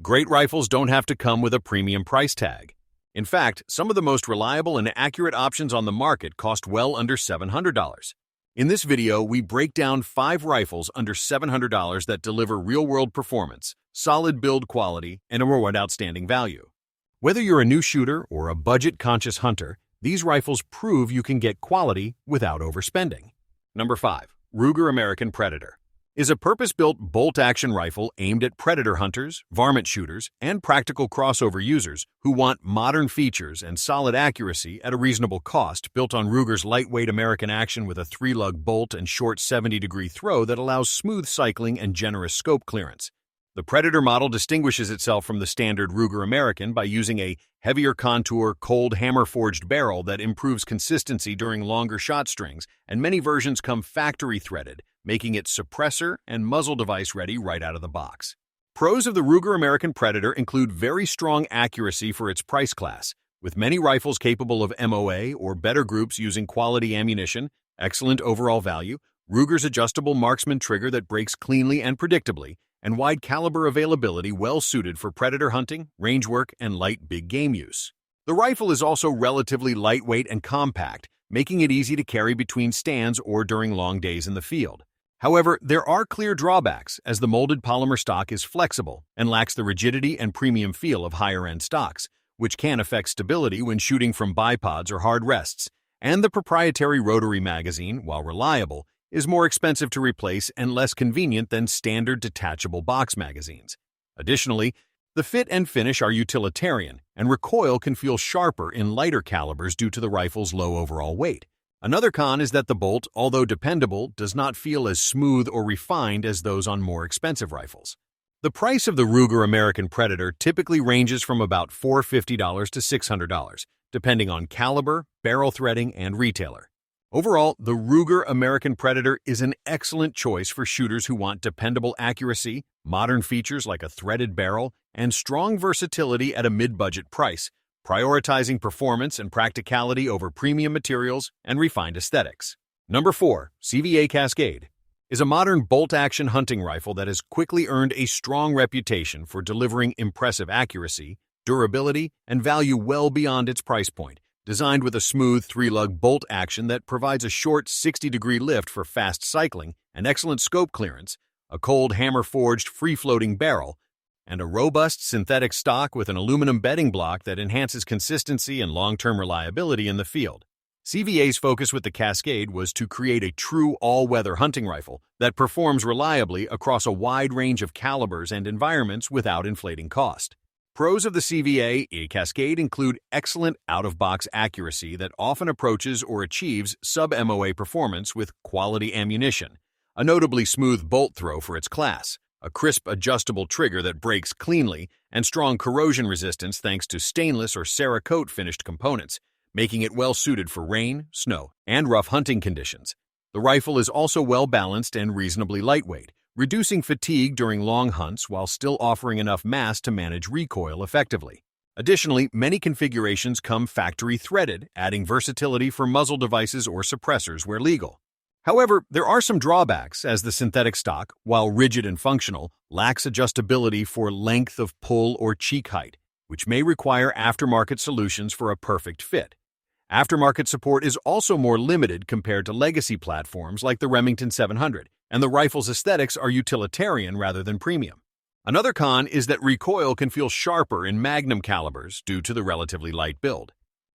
Great rifles don't have to come with a premium price tag. In fact, some of the most reliable and accurate options on the market cost well under $700. In this video, we break down 5 rifles under $700 that deliver real-world performance, solid build quality, and a more outstanding value. Whether you're a new shooter or a budget-conscious hunter, these rifles prove you can get quality without overspending. Number 5. Ruger American Predator is a purpose-built bolt-action rifle aimed at predator hunters, varmint shooters, and practical crossover users who want modern features and solid accuracy at a reasonable cost, built on Ruger's lightweight American action with a 3-lug bolt and short 70-degree throw that allows smooth cycling and generous scope clearance. The Predator model distinguishes itself from the standard Ruger American by using a heavier contour, cold hammer-forged barrel that improves consistency during longer shot strings, and many versions come factory-threaded, making it suppressor and muzzle device ready right out of the box. Pros of the Ruger American Predator include very strong accuracy for its price class, with many rifles capable of MOA or better groups using quality ammunition, excellent overall value, Ruger's adjustable marksman trigger that breaks cleanly and predictably, and wide caliber availability well suited for predator hunting, range work, and light big game use. The rifle is also relatively lightweight and compact, making it easy to carry between stands or during long days in the field. However, there are clear drawbacks, as the molded polymer stock is flexible and lacks the rigidity and premium feel of higher-end stocks, which can affect stability when shooting from bipods or hard rests, and the proprietary rotary magazine, while reliable, is more expensive to replace and less convenient than standard detachable box magazines. Additionally, the fit and finish are utilitarian, and recoil can feel sharper in lighter calibers due to the rifle's low overall weight. Another con is that the bolt, although dependable, does not feel as smooth or refined as those on more expensive rifles. The price of the Ruger American Predator typically ranges from about $450 to $600, depending on caliber, barrel threading, and retailer. Overall, the Ruger American Predator is an excellent choice for shooters who want dependable accuracy, modern features like a threaded barrel, and strong versatility at a mid-budget price, prioritizing performance and practicality over premium materials and refined aesthetics. Number 4. CVA Cascade is a modern bolt-action hunting rifle that has quickly earned a strong reputation for delivering impressive accuracy, durability, and value well beyond its price point. Designed with a smooth 3-lug bolt action that provides a short 60-degree lift for fast cycling and excellent scope clearance, a cold hammer-forged free-floating barrel, and a robust synthetic stock with an aluminum bedding block that enhances consistency and long-term reliability in the field. CVA's focus with the Cascade was to create a true all-weather hunting rifle that performs reliably across a wide range of calibers and environments without inflating cost. Pros of the CVA Cascade include excellent out-of-box accuracy that often approaches or achieves sub-MOA performance with quality ammunition, a notably smooth bolt throw for its class, a crisp adjustable trigger that breaks cleanly, and strong corrosion resistance thanks to stainless or Cerakote finished components, making it well-suited for rain, snow, and rough hunting conditions. The rifle is also well-balanced and reasonably lightweight, reducing fatigue during long hunts while still offering enough mass to manage recoil effectively. Additionally, many configurations come factory-threaded, adding versatility for muzzle devices or suppressors where legal. However, there are some drawbacks, as the synthetic stock, while rigid and functional, lacks adjustability for length of pull or cheek height, which may require aftermarket solutions for a perfect fit. Aftermarket support is also more limited compared to legacy platforms like the Remington 700, and the rifle's aesthetics are utilitarian rather than premium. Another con is that recoil can feel sharper in magnum calibers due to the relatively light build.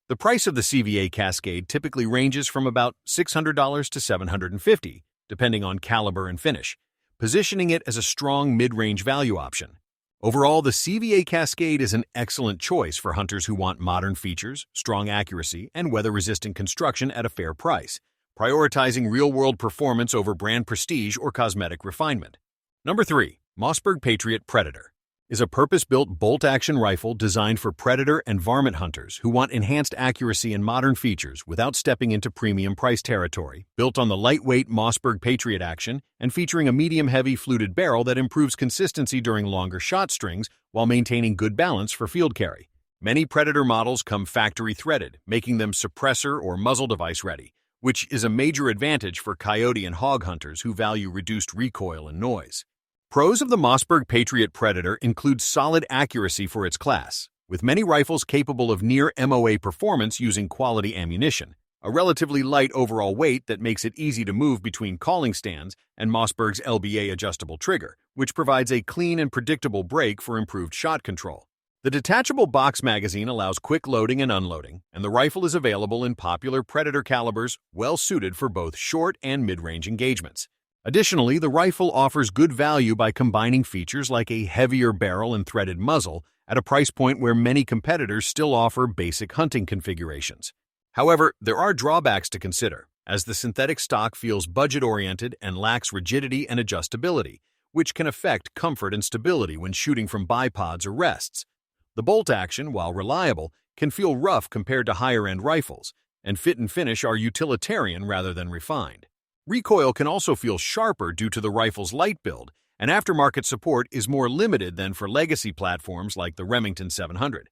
The price of the CVA Cascade typically ranges from about $600 to $750, depending on caliber and finish, positioning it as a strong mid-range value option. Overall, the CVA Cascade is an excellent choice for hunters who want modern features, strong accuracy, and weather-resistant construction at a fair price, prioritizing real-world performance over brand prestige or cosmetic refinement. Number 3. Mossberg Patriot Predator is a purpose-built bolt-action rifle designed for predator and varmint hunters who want enhanced accuracy and modern features without stepping into premium price territory, built on the lightweight Mossberg Patriot action and featuring a medium-heavy fluted barrel that improves consistency during longer shot strings while maintaining good balance for field carry. Many Predator models come factory-threaded, making them suppressor or muzzle device ready, which is a major advantage for coyote and hog hunters who value reduced recoil and noise. Pros of the Mossberg Patriot Predator include solid accuracy for its class, with many rifles capable of near MOA performance using quality ammunition, a relatively light overall weight that makes it easy to move between calling stands, and Mossberg's LBA adjustable trigger, which provides a clean and predictable break for improved shot control. The detachable box magazine allows quick loading and unloading, and the rifle is available in popular Predator calibers, well suited for both short and mid-range engagements. Additionally, the rifle offers good value by combining features like a heavier barrel and threaded muzzle at a price point where many competitors still offer basic hunting configurations. However, there are drawbacks to consider, as the synthetic stock feels budget-oriented and lacks rigidity and adjustability, which can affect comfort and stability when shooting from bipods or rests. The bolt action, while reliable, can feel rough compared to higher-end rifles, and fit and finish are utilitarian rather than refined. Recoil can also feel sharper due to the rifle's light build, and aftermarket support is more limited than for legacy platforms like the Remington 700.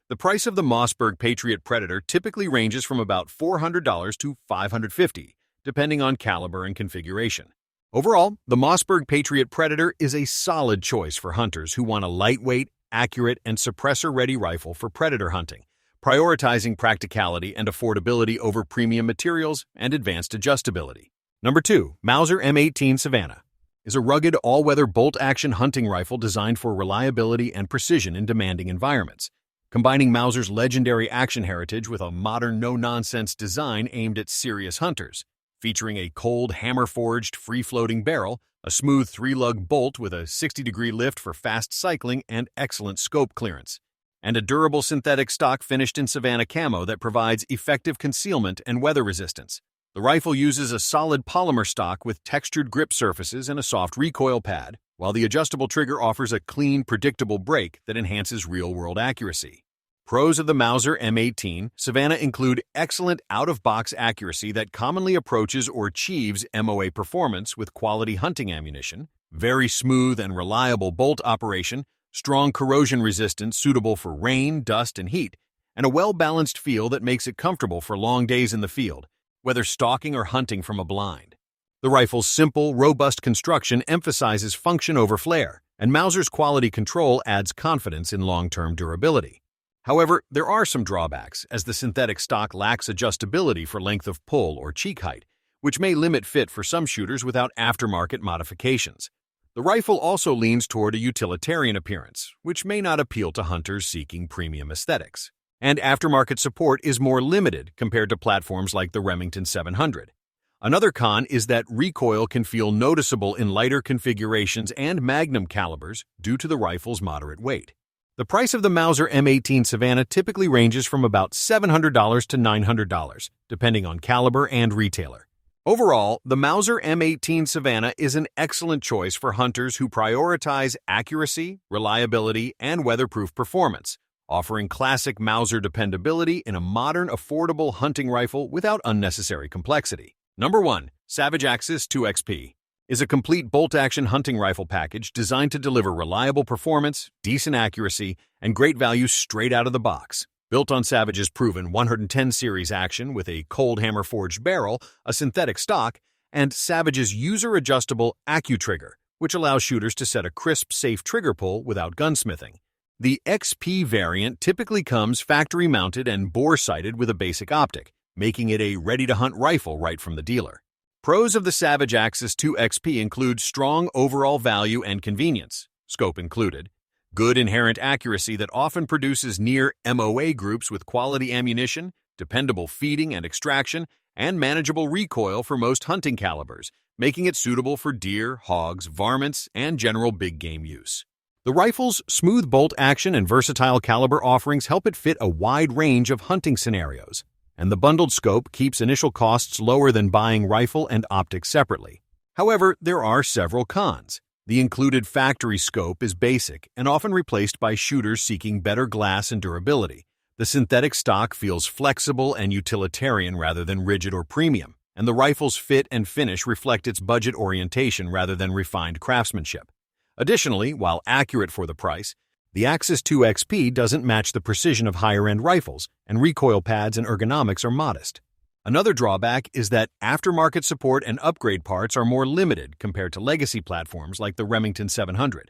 The price of the Mossberg Patriot Predator typically ranges from about $400 to $550, depending on caliber and configuration. Overall, the Mossberg Patriot Predator is a solid choice for hunters who want a lightweight, accurate, and suppressor-ready rifle for predator hunting, prioritizing practicality and affordability over premium materials and advanced adjustability. Number 2, Mauser M18 Savannah is a rugged, all-weather bolt-action hunting rifle designed for reliability and precision in demanding environments. Combining Mauser's legendary action heritage with a modern, no-nonsense design aimed at serious hunters, featuring a cold, hammer-forged, free-floating barrel, a smooth 3-lug bolt with a 60-degree lift for fast cycling and excellent scope clearance, and a durable synthetic stock finished in Savannah camo that provides effective concealment and weather resistance. The rifle uses a solid polymer stock with textured grip surfaces and a soft recoil pad, while the adjustable trigger offers a clean, predictable break that enhances real-world accuracy. Pros of the Mauser M18 Savannah include excellent out-of-box accuracy that commonly approaches or achieves MOA performance with quality hunting ammunition, very smooth and reliable bolt operation, strong corrosion resistance suitable for rain, dust, and heat, and a well-balanced feel that makes it comfortable for long days in the field, whether stalking or hunting from a blind. The rifle's simple, robust construction emphasizes function over flair, and Mauser's quality control adds confidence in long-term durability. However, there are some drawbacks, as the synthetic stock lacks adjustability for length of pull or cheek height, which may limit fit for some shooters without aftermarket modifications. The rifle also leans toward a utilitarian appearance, which may not appeal to hunters seeking premium aesthetics. And aftermarket support is more limited compared to platforms like the Remington 700. Another con is that recoil can feel noticeable in lighter configurations and magnum calibers due to the rifle's moderate weight. The price of the Mauser M18 Savannah typically ranges from about $700 to $900, depending on caliber and retailer. Overall, the Mauser M18 Savannah is an excellent choice for hunters who prioritize accuracy, reliability, and weatherproof performance, offering classic Mauser dependability in a modern, affordable hunting rifle without unnecessary complexity. Number 1, Savage Axis 2XP is a complete bolt-action hunting rifle package designed to deliver reliable performance, decent accuracy, and great value straight out of the box. Built on Savage's proven 110 series action with a cold hammer-forged barrel, a synthetic stock, and Savage's user-adjustable AccuTrigger, which allows shooters to set a crisp, safe trigger pull without gunsmithing. The XP variant typically comes factory-mounted and bore-sighted with a basic optic, making it a ready-to-hunt rifle right from the dealer. Pros of the Savage Axis 2 XP include strong overall value and convenience, scope included, good inherent accuracy that often produces near MOA groups with quality ammunition, dependable feeding and extraction, and manageable recoil for most hunting calibers, making it suitable for deer, hogs, varmints, and general big game use. The rifle's smooth bolt action and versatile caliber offerings help it fit a wide range of hunting scenarios, and the bundled scope keeps initial costs lower than buying rifle and optics separately. However, there are several cons. The included factory scope is basic and often replaced by shooters seeking better glass and durability. The synthetic stock feels flexible and utilitarian rather than rigid or premium, and the rifle's fit and finish reflect its budget orientation rather than refined craftsmanship. Additionally, while accurate for the price, the Axis 2 XP doesn't match the precision of higher-end rifles, and recoil pads and ergonomics are modest. Another drawback is that aftermarket support and upgrade parts are more limited compared to legacy platforms like the Remington 700.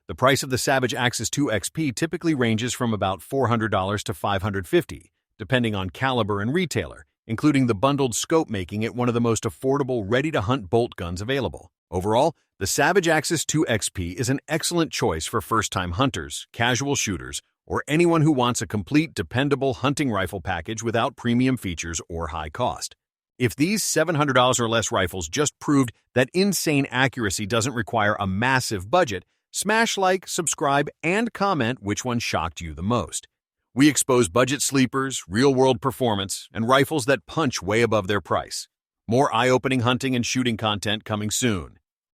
The price of the Savage Axis 2 XP typically ranges from about $400 to $550, depending on caliber and retailer, including the bundled scope, making it one of the most affordable ready-to-hunt bolt guns available. Overall, the Savage Axis 2 XP is an excellent choice for first-time hunters, casual shooters, or anyone who wants a complete, dependable hunting rifle package without premium features or high cost. If these $700 or less rifles just proved that insane accuracy doesn't require a massive budget, smash like, subscribe, and comment which one shocked you the most. We expose budget sleepers, real-world performance, and rifles that punch way above their price. More eye-opening hunting and shooting content coming soon.